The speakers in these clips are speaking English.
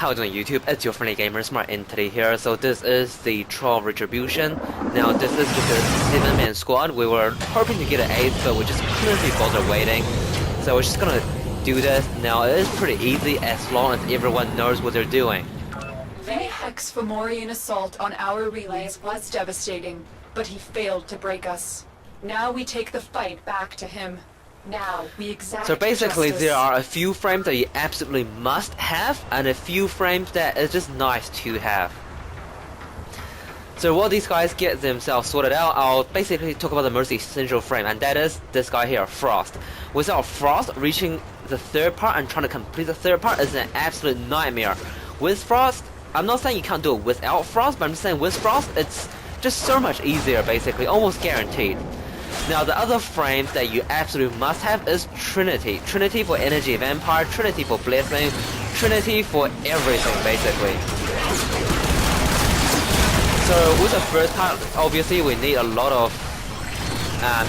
How are you doing, YouTube? It's your friendly gamer SmartEntity here. So this is the Law of Retribution. Now this is just a 7-man squad. We were hoping to get an 8th, but we just couldn't be bothered waiting. So we're just gonna do this. Now it is pretty easy as long as everyone knows what they're doing. The Hex Fomorian assault on our relays was devastating, but he failed to break us. Now we take the fight back to him. Now we exact So basically justice. there are a few frames that you absolutely must have and a few frames that is just nice to have. So while these guys get themselves sorted out, I'll basically talk about the most essential frame, and that is this guy here, Frost. Without Frost, reaching the third part and trying to complete the third part is an absolute nightmare. With Frost, I'm not saying you can't do it without Frost, but I'm just saying with Frost, it's just so much easier basically, almost guaranteed. Now the other frames that you absolutely must have is Trinity. Trinity for Energy Vampire, Trinity for Blessing, Trinity for everything basically. So with the first part, obviously we need a lot of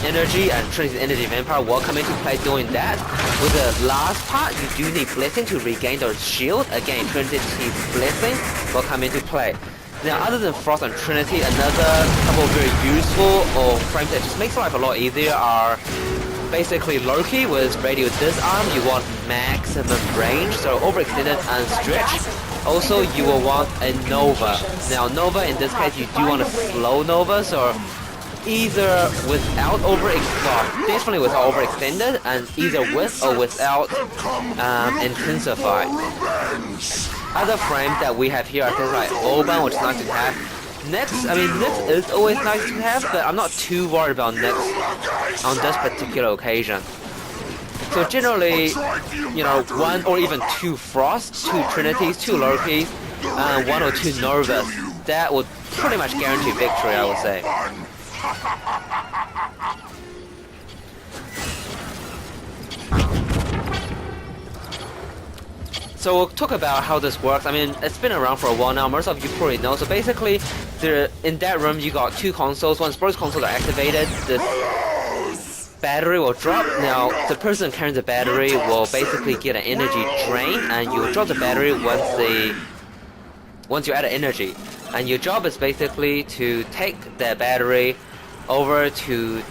energy, and Trinity Energy Vampire will come into play doing that. With the last part, you do need Blessing to regain the shield. Again, Trinity Blessing will come into play. Now, other than Frost and Trinity, another couple of very useful or frames that just makes life a lot easier are basically Loki with Radio Disarm. You want maximum range, so overextended and stretch. Also, you will want a Nova. Now, Nova in this case, you do want a slow Nova, so either without definitely without overextended, and either with or without intensify. Other frames that we have here are things like Oban, which is nice to have. Nyx, I mean, Nyx is always nice to have, but I'm not too worried about Nyx on this particular occasion. So generally, you know, 1 or even 2 Frost, 2 Trinities, 2 Lokis, and 1 or 2 Novas. That would pretty much guarantee victory, I would say. So we'll talk about how this works. I mean, it's been around for a while now. Most of you probably know. So basically, in that room, you got 2 consoles. Once both consoles are activated, this battery will drop. Now, the person carrying the battery will basically get an energy drain, and you will drop the battery once you're out of energy. And your job is basically to take the battery over to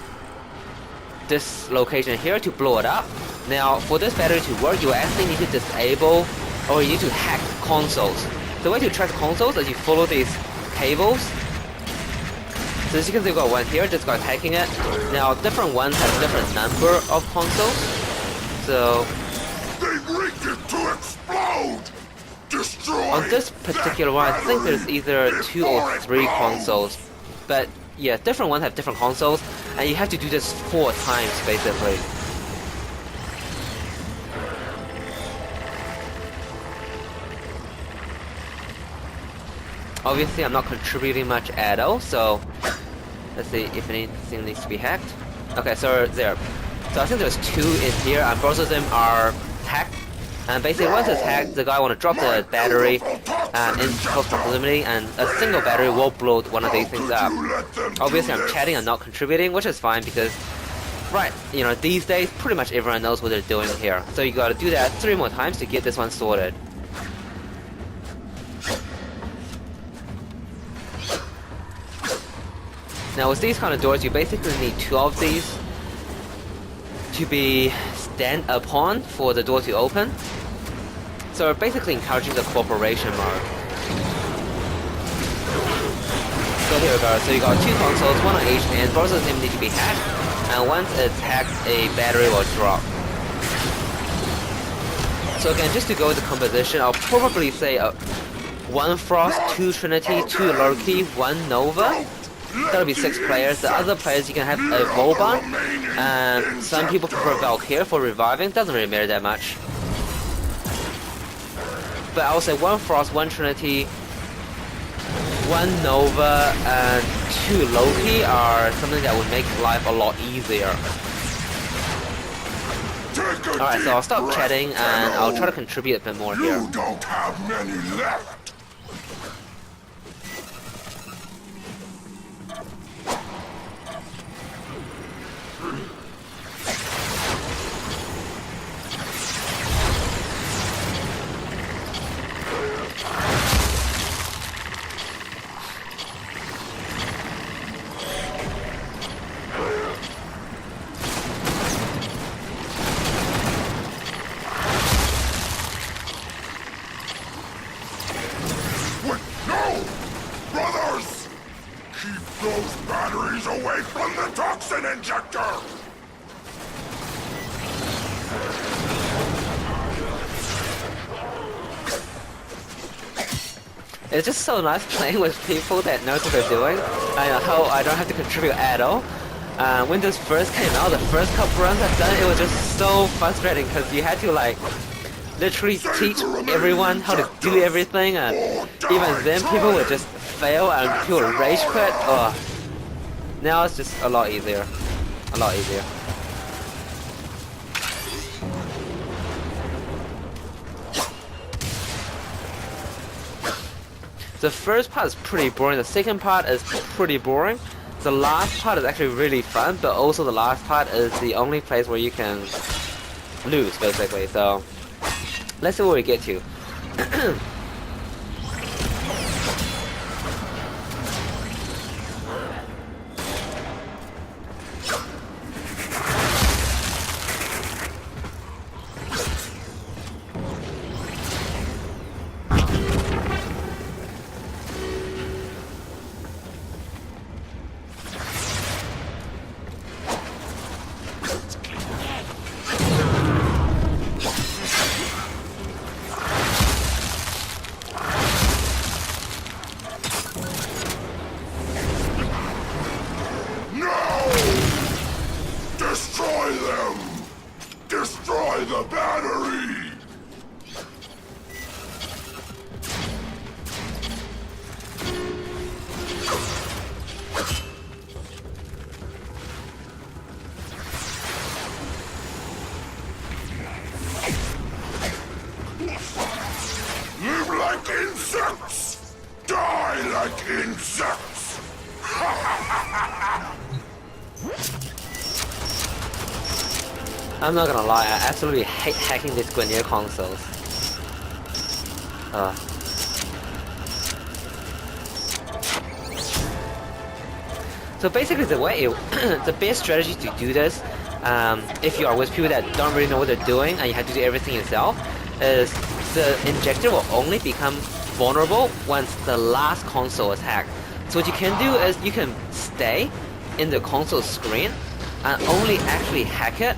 this location here to blow it up. Now, for this battery to work, you actually need to disable or you need to hack consoles. The way to track consoles is you follow these cables. So as you can see, we've got one here, this guy's hacking it. Now, different ones have different number of consoles. So They rigged it to explode! Destroy! On this particular one, I think there's either 2 or 3 consoles. But yeah, different ones have different consoles, and you have to do this 4 times basically. Obviously, I'm not contributing much at all, so let's see if anything needs to be hacked. Okay, so there. So I think there's 2 in here, and both of them are hacked. And basically, once it's hacked, the guy want to drop the battery in close proximity, and a single battery will blow one of these things up. Obviously, I'm chatting and not contributing, which is fine because, right, you know, these days, pretty much everyone knows what they're doing here. So you gotta do that 3 more times to get this one sorted. Now with these kind of doors, you basically need 2 of these to be stand upon for the door to open. So we're basically encouraging the cooperation mode. So here we go. So you got 2 consoles, 1 on each end. Both of them need to be hacked, and once it's hacked, a battery will drop. So again, just to go with the composition, I'll probably say 1 Frost, 2 Trinity, 2 Loki, 1 Nova. That'll be 6 players. The other players, you can have a Volban, and some people prefer Valkyr for reviving. Doesn't really matter that much. But I would say 1 Frost, 1 Trinity, 1 Nova, and 2 Loki are something that would make life a lot easier. Alright, so I'll stop chatting and I'll try to contribute a bit more here. You don't have many left. Enemies away from the toxin injector! It's just so nice playing with people that knows what they're doing. I know how I don't have to contribute at all. When this first came out, the first couple runs I've done, it was just so frustrating because you had to like literally teach everyone how to do everything, and even then people would just fail and people would rage quit. Oh, now it's just a lot easier, a lot easier. The first part is pretty boring, the second part is pretty boring. The last part is actually really fun, but also the last part is the only place where you can lose, basically. So, let's see where we get to. Destroy them! Destroy the battery! Live like insects! Die like insects! I'm not gonna lie, I absolutely hate hacking these Guinier consoles. So basically the way the best strategy to do this, if you are with people that don't really know what they're doing and you have to do everything yourself, is the injector will only become vulnerable once the last console is hacked. So what you can do is you can stay in the console screen and only actually hack it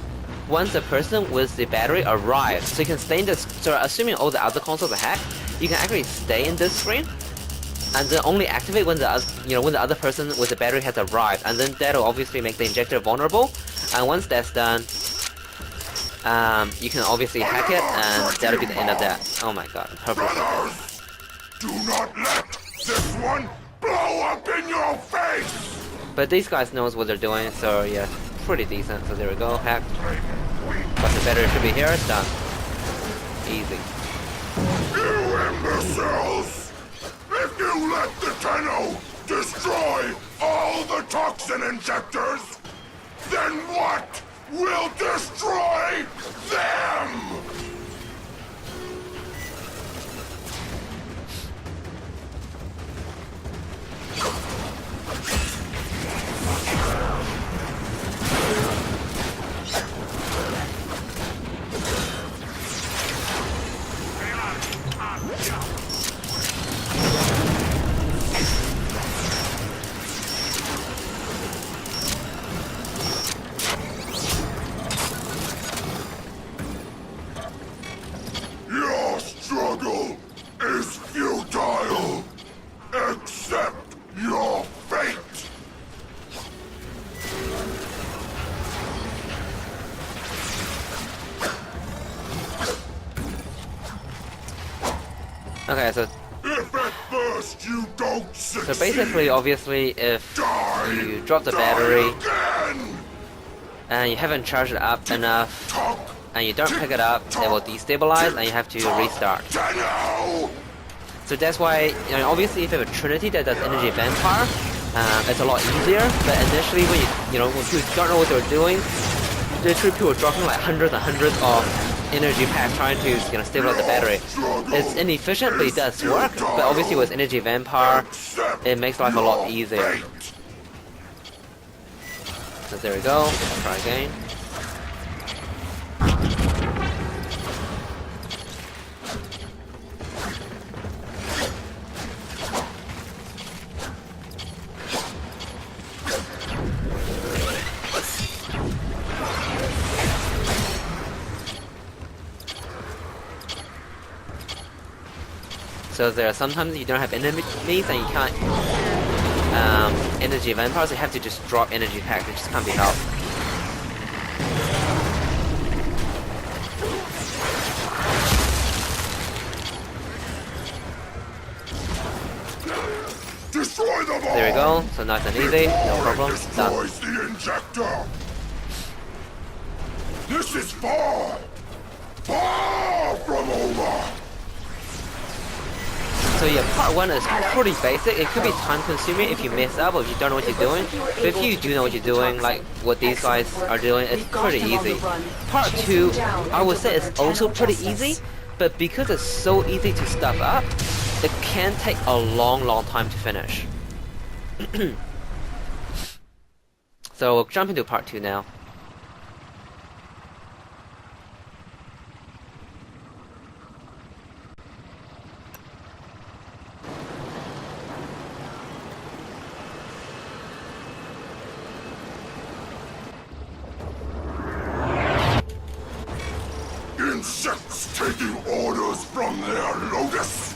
once the person with the battery arrives. So you can stay in this, so assuming all the other consoles are hacked, you can actually stay in this screen and then only activate when the when the other person with the battery has arrived, and then that'll obviously make the injector vulnerable. And once that's done, you can obviously hack it, and that'll be the end of that. Oh my god, perfect. Brothers, do not let this one blow up in your face! But these guys knows what they're doing, so yeah, pretty decent. So there we go, hacked. But the battery should be here, it's done. Easy. You imbeciles! If you let the Tenno destroy all the toxin injectors, then what will destroy them? Your struggle is futile. Accept your fate. Okay, so If at first you don't succeed, so basically, obviously, if die, you drop the battery again. and you haven't charged it up enough, Talk, and you don't pick it up, it will destabilize and you have to restart. Tenno! So that's why, obviously if you have a Trinity that does energy vampire, it's a lot easier. But initially when when people don't know what they're doing, literally people are dropping like hundreds and hundreds of energy packs trying to stabilize the battery. It's inefficient, but it does work. But obviously with energy vampire, it makes life a lot easier. So there we go. Let's try again. So there are sometimes you don't have enemies and you can't energy vampires, so you have to just drop energy packs, it just can't be helped. Destroy them all! There we go, so nice and easy, no problem, done. Destroys the injector! This is far, far from over! So yeah, part 1 is pretty basic. It could be time consuming if you mess up or if you don't know what you're doing. But if you do know what you're doing, like what these guys are doing, it's pretty easy. Part 2, I would say it's also pretty easy, but because it's so easy to stuff up, it can take a long time to finish. So we'll jump into part 2 now. Insects taking orders from their lotus?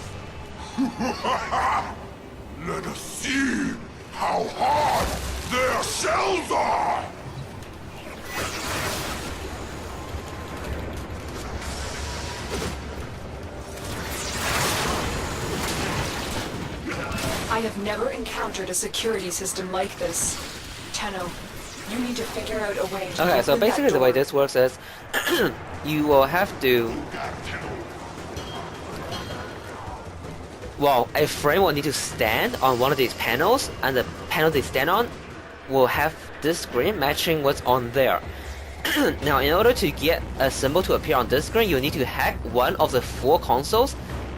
Let us see how hard their shells are! I have never encountered a security system like this. Tenno, you need to figure out a way to Okay, so open that basically the way door. this works is you will have to... Well, a frame will need to stand on one of these panels, and the panel they stand on will have this screen matching what's on there. Now, in order to get a symbol to appear on this screen, you need to hack one of the 4 consoles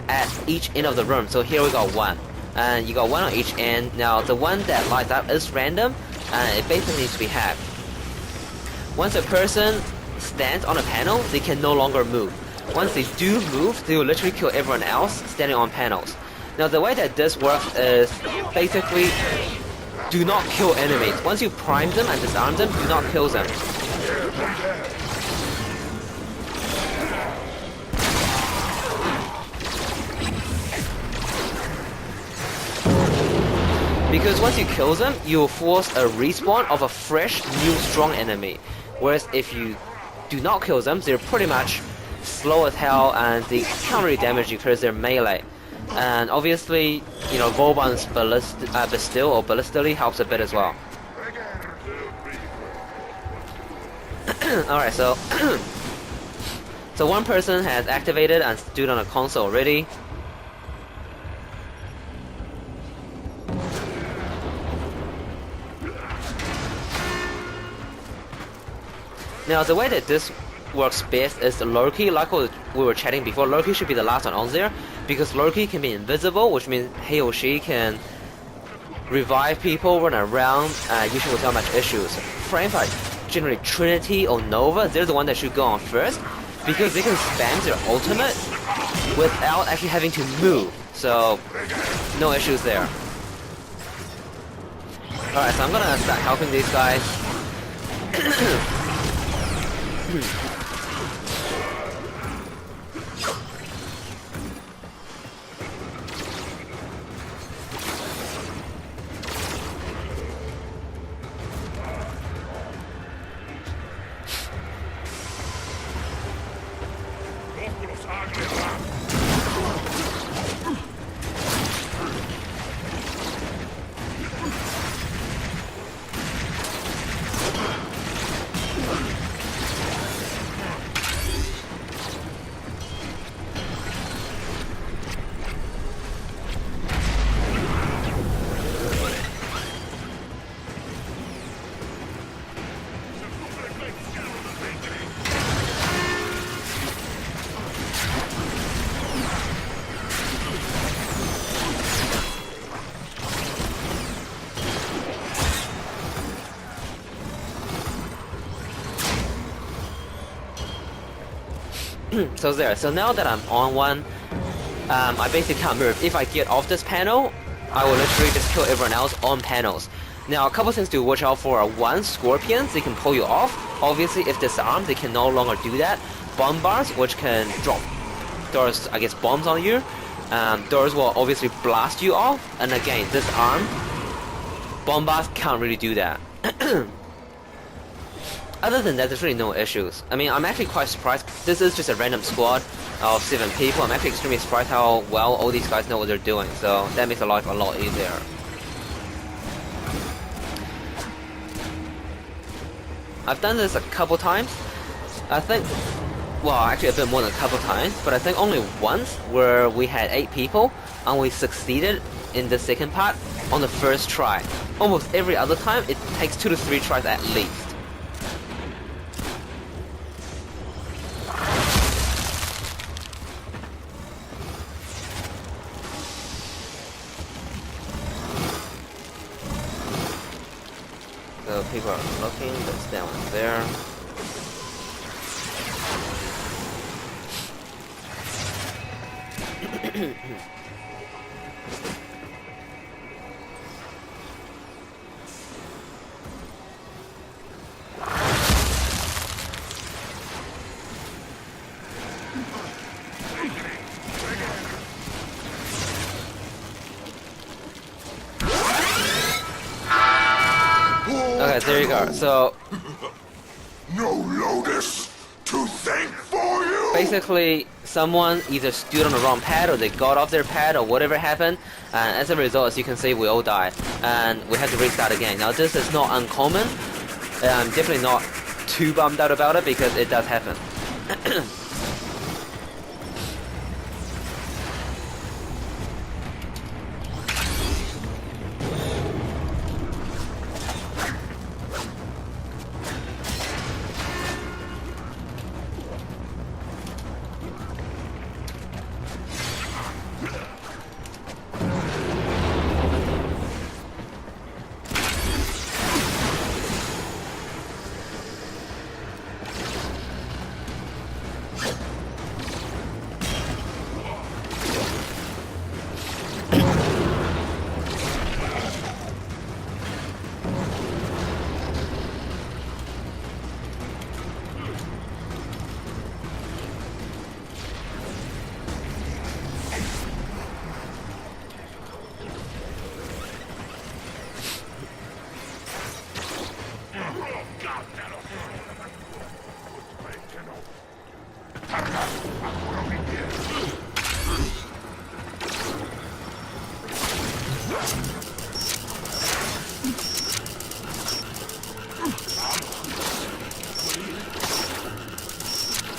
at each end of the room. So here we got 1, and you got 1 on each end. Now, the one that lights up is random, and it basically needs to be hacked. Once a person stands on a panel, they can no longer move. Once they do move, they will literally kill everyone else standing on panels. Now the way that this works is basically do not kill enemies. Once you prime them and disarm them, do not kill them. Because once you kill them, you will force a respawn of a fresh, new, strong enemy. Whereas if you do not kill them, they're pretty much slow as hell and they can't really damage you because they're melee. And obviously, you know, Vauban's Bastille or Ballistically helps a bit as well. Alright, so so one person has activated and stood on a console already. Now the way that this works best is the Loki, like we were chatting before. Loki should be the last one on there, because Loki can be invisible, which means he or she can revive people, run around, usually without much issues. Frames like generally Trinity or Nova, they're the one that should go on first, because they can spam their ultimate without actually having to move, so no issues there. Alright, so I'm gonna start helping these guys. So now that I'm on one, I basically can't move. If I get off this panel, I will literally just kill everyone else on panels. Now, a couple things to watch out for are: 1, scorpions, they can pull you off. Obviously, if disarmed, they can no longer do that. Bombards, which can drop, I guess, bombs on you. Those will obviously blast you off, and again, this arm, Bombast can't really do that. Other than that, there's really no issues. I mean, I'm actually quite surprised. This is just a random squad of 7 people. I'm actually extremely surprised how well all these guys know what they're doing, so that makes life a lot easier. I've done this a couple times. I think, well, actually a bit more than a couple times, but I think only once where we had 8 people and we succeeded in the second part on the first try. Almost every other time, it takes 2 to 3 tries at least. So people are looking, that's that one there. Okay, there you go. So No Lotus to thank for you. basically, someone either stood on the wrong pad or they got off their pad or whatever happened, and as a result, as you can see, we all died and we had to restart again. Now this is not uncommon. I'm definitely not too bummed out about it because it does happen.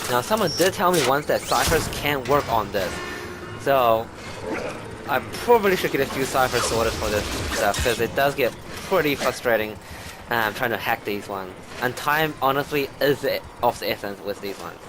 Now someone did tell me once that ciphers can't work on this, so I probably should get a few ciphers sorted for this stuff because it does get pretty frustrating trying to hack these ones. And time honestly is of the essence with these ones.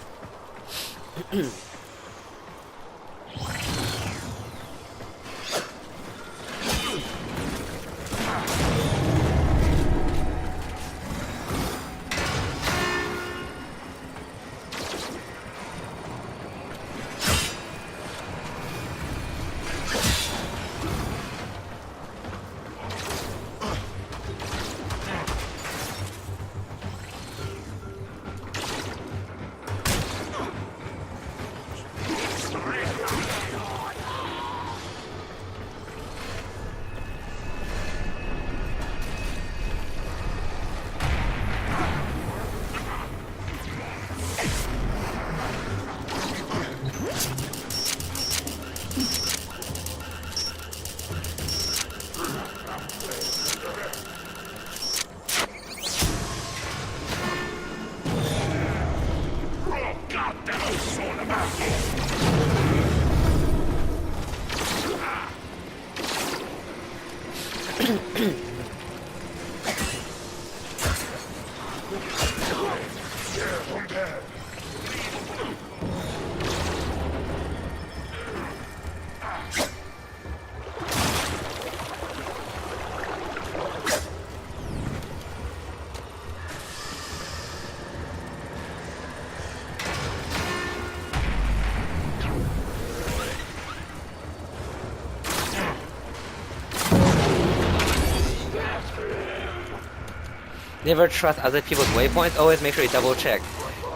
Never trust other people's waypoints, always make sure you double check.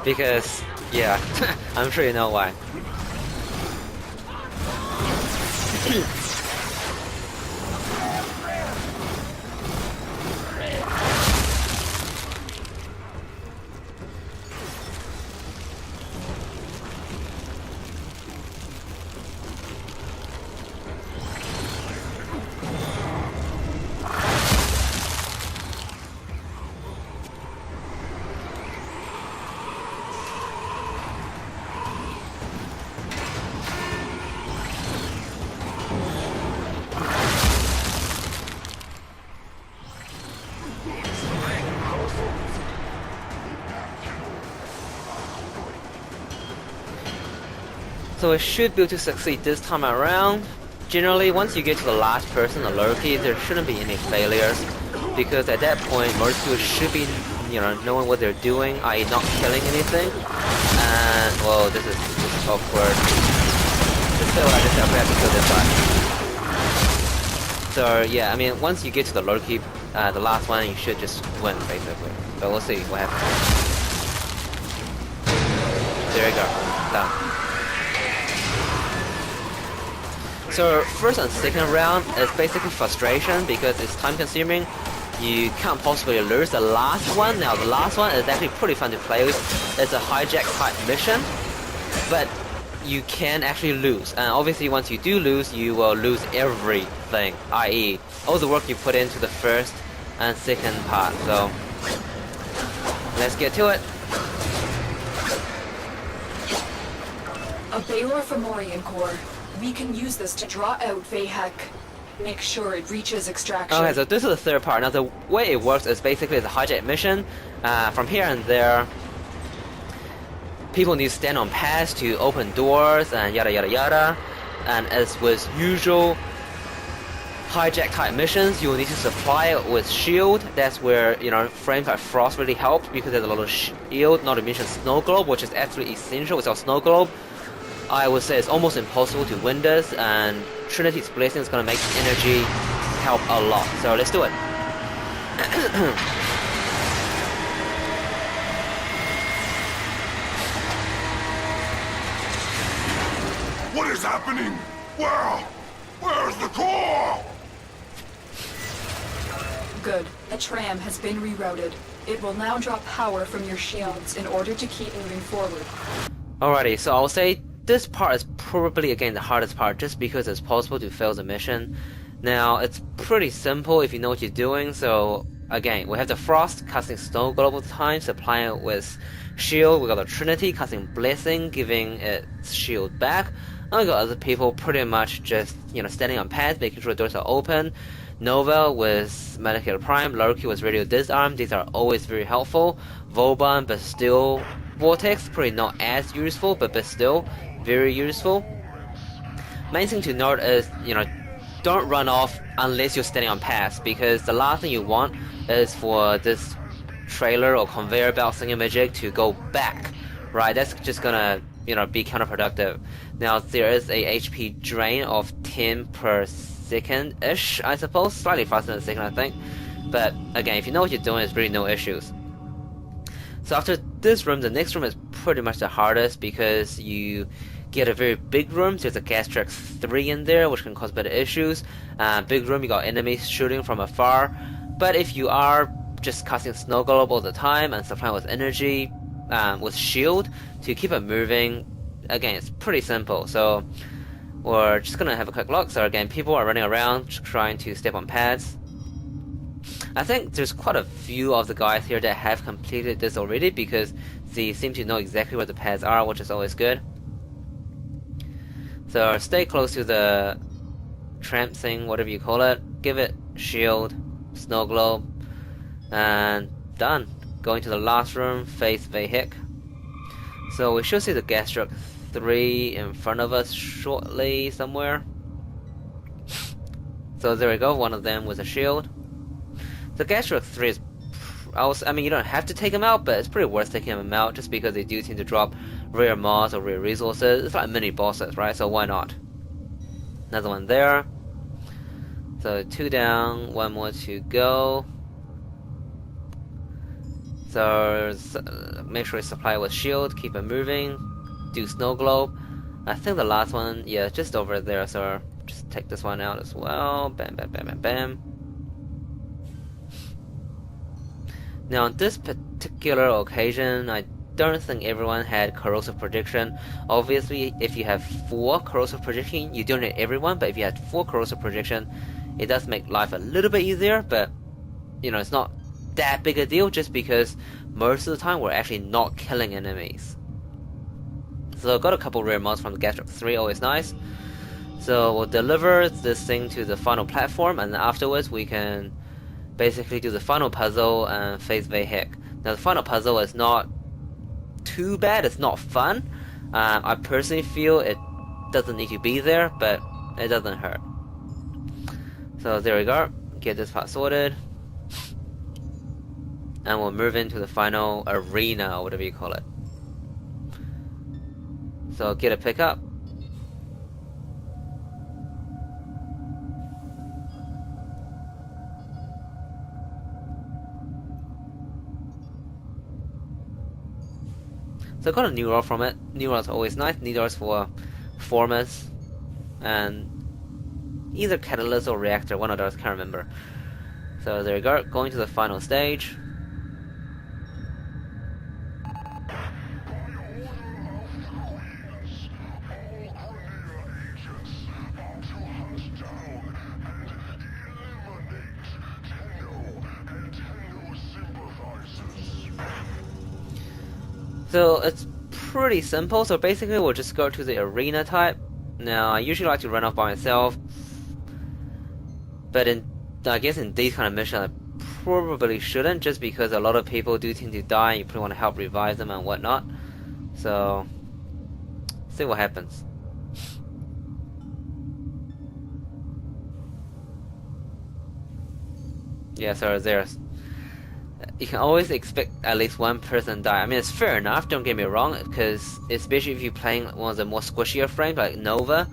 Because, yeah, I'm sure you know why. So we should be able to succeed this time around. Generally, once you get to the last person, the Loki, there shouldn't be any failures, because at that point, most people should be, knowing what they're doing, i.e., not killing anything. And well, this is awkward. Just feel like I have to kill this guy. So yeah, I mean, once you get to the Loki, the last one, you should just win basically. But we'll see what happens. There you go. Done. So first and second round is basically frustration because it's time consuming. You can't possibly lose the last one. Now the last one is actually pretty fun to play with. It's a hijack type mission, but you can actually lose. And obviously once you do lose, you will lose everything, i.e. all the work you put into the first and second part. So let's get to it. A Baylor Fomorian core. We can use this to draw out Vahek. Make sure it reaches extraction. Okay, so this is the third part. Now the way it works is basically it's a hijack mission. From here and there, people need to stand on pads to open doors and yada yada yada. And as with usual hijack type missions, you will need to supply it with shield. That's where frames like Frost really helps because there's a lot of shield. Not to mention Snow Globe, which is absolutely essential. Without Snow Globe, I would say it's almost impossible to win this, and Trinity's Blessing is going to make energy help a lot. So let's do it. What is happening? Where's the core? Good. The tram has been rerouted. It will now draw power from your shields in order to keep moving forward. Alrighty, so I'll say this part is probably again the hardest part just because it's possible to fail the mission. Now it's pretty simple if you know what you're doing. So again, we have the Frost casting Snow Globe all the time, supplying it with shield. We got the Trinity casting Blessing, giving its shield back. And we got other people pretty much just standing on pads, making sure the doors are open. Nova with Medicated Prime, Loki with Radio Disarm. These are always very helpful. Vauban, but still Vortex, probably not as useful, but still very useful. Main thing to note is, don't run off unless you're standing on pads, because the last thing you want is for this trailer or conveyor belt thingamajig to go back, right? That's just gonna, be counterproductive. Now, there is a HP drain of 10 per second-ish, I suppose. Slightly faster than a second, I think. But again, if you know what you're doing, it's really no issues. So after this room, the next room is pretty much the hardest because you get a very big room. There's a gas truck 3 in there, which can cause better issues. Big room, you got enemies shooting from afar. But if you are just casting Snow Globe all the time and supplying with energy, with shield to keep it moving, again, it's pretty simple. So we're just gonna have a quick look. So again, people are running around trying to step on pads. I think there's quite a few of the guys here that have completed this already because they seem to know exactly where the pads are, which is always good. So stay close to the tramp thing, whatever you call it. Give it shield, Snow Globe, and done. Going to the last room, face Vahek. So we should see the gas truck 3 in front of us shortly somewhere. So there we go, one of them with a shield. The gas truck 3 is, I mean, you don't have to take them out, but it's pretty worth taking them out just because they do tend to drop rare mods or rare resources. It's like mini bosses, right? So why not? Another one there. So 2 down, 1 more to go. So make sure you supply with shield, keep it moving, do Snow Globe. I think the last one, yeah, just over there, so Just take this one out as well. Bam, bam, bam, bam, bam. Now on this particular occasion, I don't think everyone had corrosive projection. Obviously, if you have 4 corrosive projection, you don't need everyone, but if you had 4 corrosive projection, it does make life a little bit easier, but you know, it's not that big a deal just because most of the time we're actually not killing enemies. So I got a couple rare mods from the Gastrock 3, always nice. So we'll deliver this thing to the final platform, and then afterwards we can basically do the final puzzle and face Vahek. Now the final puzzle is not too bad, it's not fun. I personally feel it doesn't need to be there, but it doesn't hurt. So there we go, get this part sorted. And we'll move into the final arena, or whatever you call it. So get a pickup. So I got a new role from it. New roles are always nice. New roles for formers and either catalyst or reactor, one of those, can't remember. So there we go, going to the final stage. So it's pretty simple. So basically we'll just go to the arena type. Now I usually like to run off by myself, but I guess in these kind of missions I probably shouldn't, just because a lot of people do tend to die and you probably want to help revive them and whatnot. So see what happens. Yeah, so there's, you can always expect at least one person die. I mean, it's fair enough, don't get me wrong, because especially if you're playing one of the more squishier frames like Nova,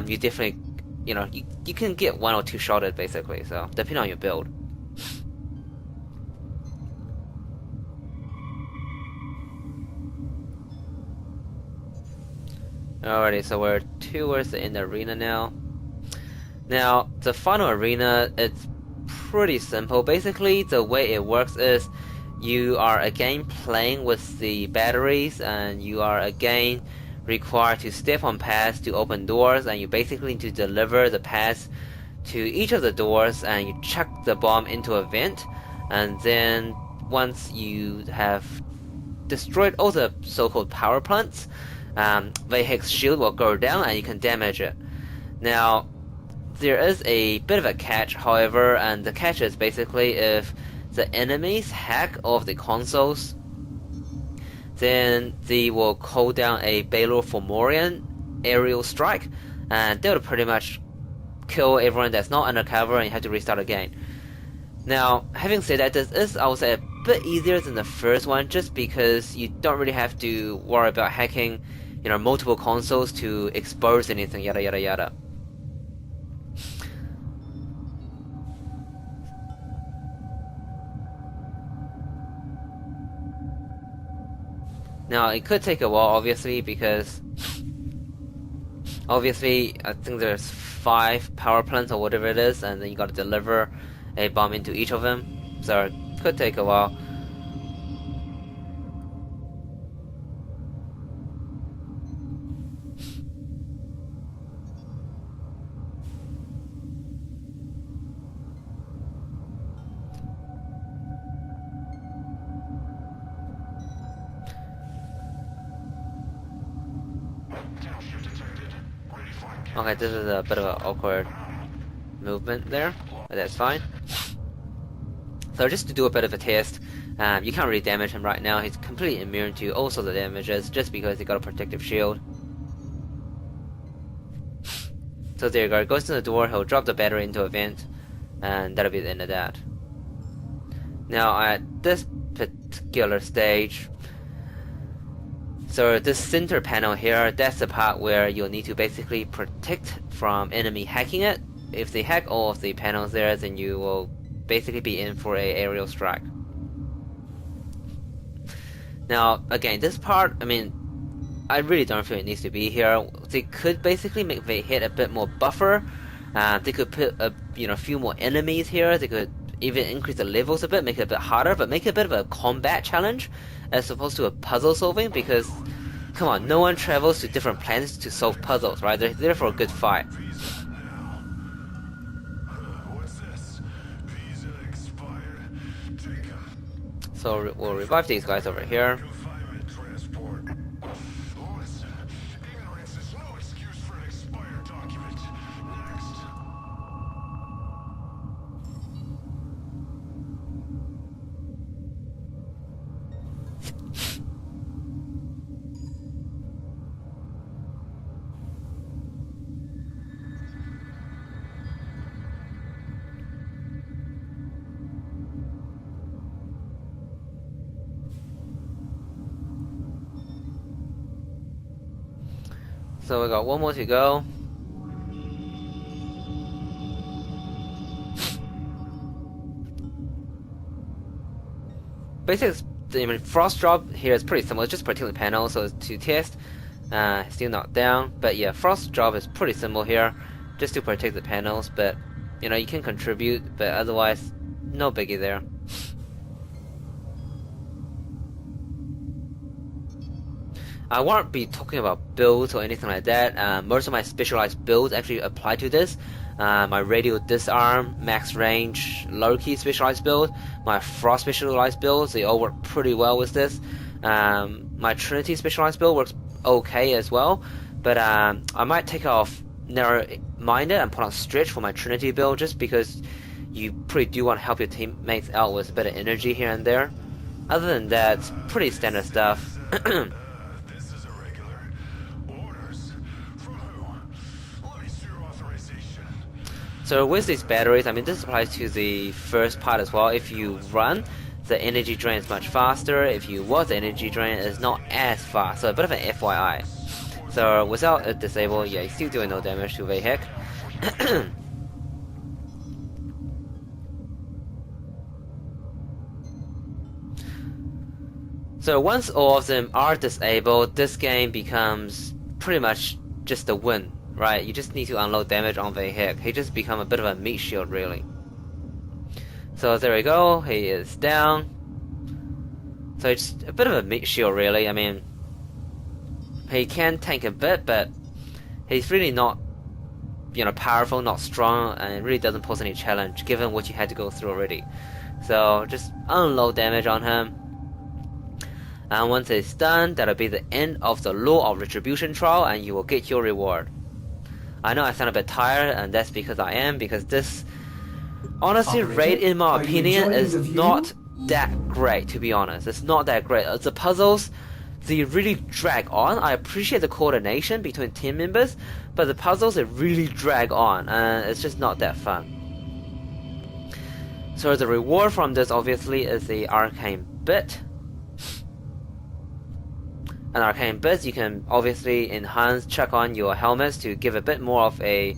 you definitely, you know, you can get 1 or 2 shotted basically, so depending on your build. Alrighty, so we're towards the end arena now. Now, the final arena, it's pretty simple. Basically, the way it works is you are again playing with the batteries, and you are again required to step on paths to open doors, and you basically need to deliver the paths to each of the doors, and you chuck the bomb into a vent, and then once you have destroyed all the so-called power plants, Vahek's shield will go down and you can damage it. Now, there is a bit of a catch, however, and the catch is basically if the enemies hack off the consoles, then they will call down a Balor Fomorian aerial strike, and they will pretty much kill everyone that's not undercover, and you have to restart again. Now, having said that, this is, I would say, a bit easier than the first one, just because you don't really have to worry about hacking, you know, multiple consoles to expose anything, yada yada yada. Now, it could take a while, obviously, because obviously I think there's 5 power plants or whatever it is, and then you gotta deliver a bomb into each of them, so it could take a while. Okay, this is a bit of an awkward movement there, but that's fine. So just to do a bit of a test, you can't really damage him right now. He's completely immune to all sorts of damages just because he got a protective shield. So there you go, he goes to the door, he'll drop the battery into a vent, and that'll be the end of that. Now at this particular stage, so this center panel here, that's the part where you'll need to basically protect from enemy hacking it. If they hack all of the panels there, then you will basically be in for a aerial strike. Now again, this part, I mean, I really don't feel it needs to be here. they could basically make the hit a bit more buffer. They could put a few more enemies here. They could even increase the levels a bit, make it a bit harder, but make it a bit of a combat challenge as opposed to a puzzle solving. Because come on, no one travels to different planets to solve puzzles, right? They're there for a good fight. So we'll revive these guys over here. So we got one more to go. Basically, frost drop here is pretty similar. It's just protecting the panel, so it's to test. Still not down, but yeah, frost drop is pretty simple here, just to protect the panels. But you can contribute, but otherwise, no biggie there. I won't be talking about builds or anything like that. Most of my specialized builds actually apply to this. My radial disarm, max range, low key specialized build, my frost specialized builds, they all work pretty well with this. My Trinity specialized build works okay as well, but I might take off narrow minded and put on stretch for my Trinity build, just because you pretty do want to help your teammates out with a bit of energy here and there. Other than that, it's pretty standard stuff. So with these batteries, this applies to the first part as well. If you run, the energy drain is much faster. If you watch, the energy drain is not as fast. So a bit of an FYI. So without it disabled, yeah, you're still doing no damage to Vahek. So once all of them are disabled, this game becomes pretty much just a win. Right, you just need to unload damage on Vahek. He just become a bit of a meat shield, really. So there we go, he is down. So it's a bit of a meat shield, really. He can tank a bit, but he's really not, powerful, not strong, and really doesn't pose any challenge, given what you had to go through already. So just unload damage on him. And once it's done, that'll be the end of the Law of Retribution trial, and you will get your reward. I know I sound a bit tired, and that's because I am, because this, honestly, raid, in my opinion, is not that great, to be honest. It's not that great. The puzzles, they really drag on. I appreciate the coordination between team members, but the puzzles, they really drag on, and it's just not that fun. So the reward from this, obviously, is the arcane bit. An arcane bit, you can obviously enhance, check on your helmets to give a bit more of a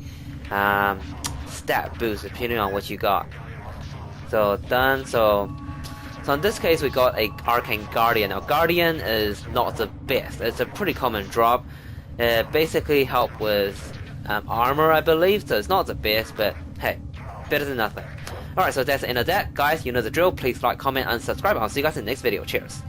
stat boost depending on what you got. So done. So in this case, we got a arcane guardian. Now guardian is not the best. It's a pretty common drop. It basically help with armor, I believe. So it's not the best, but hey, better than nothing. Alright, so that's the end of that. Guys, you know the drill. Please like, comment, and subscribe. I'll see you guys in the next video. Cheers.